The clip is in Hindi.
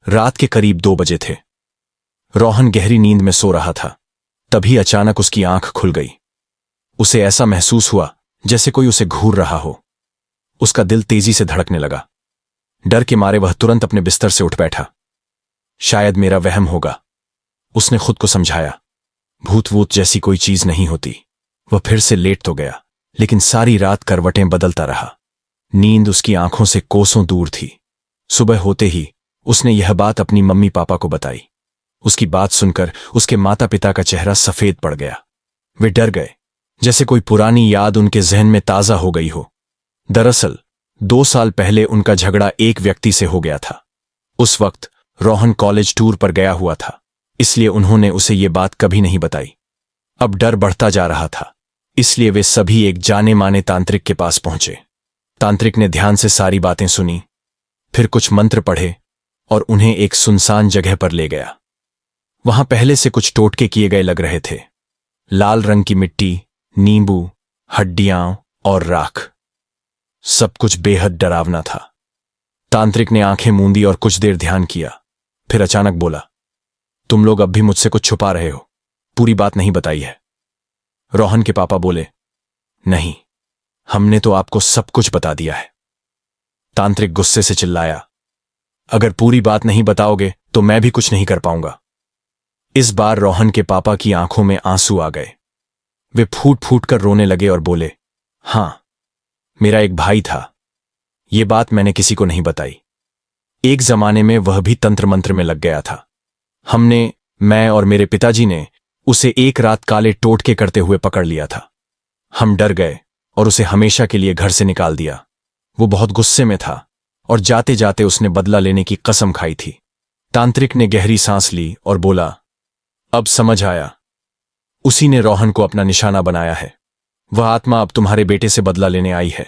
रात के करीब 2 बजे थे। रोहन गहरी नींद में सो रहा था। तभी अचानक उसकी आंख खुल गई। उसे ऐसा महसूस हुआ जैसे कोई उसे घूर रहा हो। उसका दिल तेजी से धड़कने लगा। डर के मारे वह तुरंत अपने बिस्तर से उठ बैठा। शायद मेरा वहम होगा, उसने खुद को समझाया। भूत वूत जैसी कोई चीज नहीं होती। वह फिर से लेट तो गया, लेकिन सारी रात करवटें बदलता रहा। नींद उसकी आंखों से कोसों दूर थी। सुबह होते ही उसने यह बात अपनी मम्मी पापा को बताई। उसकी बात सुनकर उसके माता पिता का चेहरा सफेद पड़ गया। वे डर गए, जैसे कोई पुरानी याद उनके जहन में ताजा हो गई हो। दरअसल 2 साल पहले उनका झगड़ा एक व्यक्ति से हो गया था। उस वक्त रोहन कॉलेज टूर पर गया हुआ था, इसलिए उन्होंने उसे ये बात कभी नहीं बताई। अब डर बढ़ता जा रहा था, इसलिए वे सभी एक जाने माने तांत्रिक के पास पहुंचे। तांत्रिक ने ध्यान से सारी बातें सुनी, फिर कुछ मंत्र पढ़े और उन्हें एक सुनसान जगह पर ले गया। वहां पहले से कुछ टोटके किए गए लग रहे थे। लाल रंग की मिट्टी, नींबू, हड्डियां और राख, सब कुछ बेहद डरावना था। तांत्रिक ने आंखें मूंदी और कुछ देर ध्यान किया, फिर अचानक बोला, तुम लोग अब भी मुझसे कुछ छुपा रहे हो, पूरी बात नहीं बताई है। रोहन के पापा बोले, नहीं, हमने तो आपको सब कुछ बता दिया है। तांत्रिक गुस्से से चिल्लाया, अगर पूरी बात नहीं बताओगे तो मैं भी कुछ नहीं कर पाऊंगा। इस बार रोहन के पापा की आंखों में आंसू आ गए। वे फूट फूट कर रोने लगे और बोले, हां, मेरा एक भाई था। ये बात मैंने किसी को नहीं बताई। एक जमाने में वह भी तंत्र मंत्र में लग गया था। मैं और मेरे पिताजी ने उसे एक रात काले टोटके करते हुए पकड़ लिया था। हम डर गए और उसे हमेशा के लिए घर से निकाल दिया। वो बहुत गुस्से में था और जाते जाते उसने बदला लेने की कसम खाई थी। तांत्रिक ने गहरी सांस ली और बोला, अब समझ आया, उसी ने रोहन को अपना निशाना बनाया है। वह आत्मा अब तुम्हारे बेटे से बदला लेने आई है।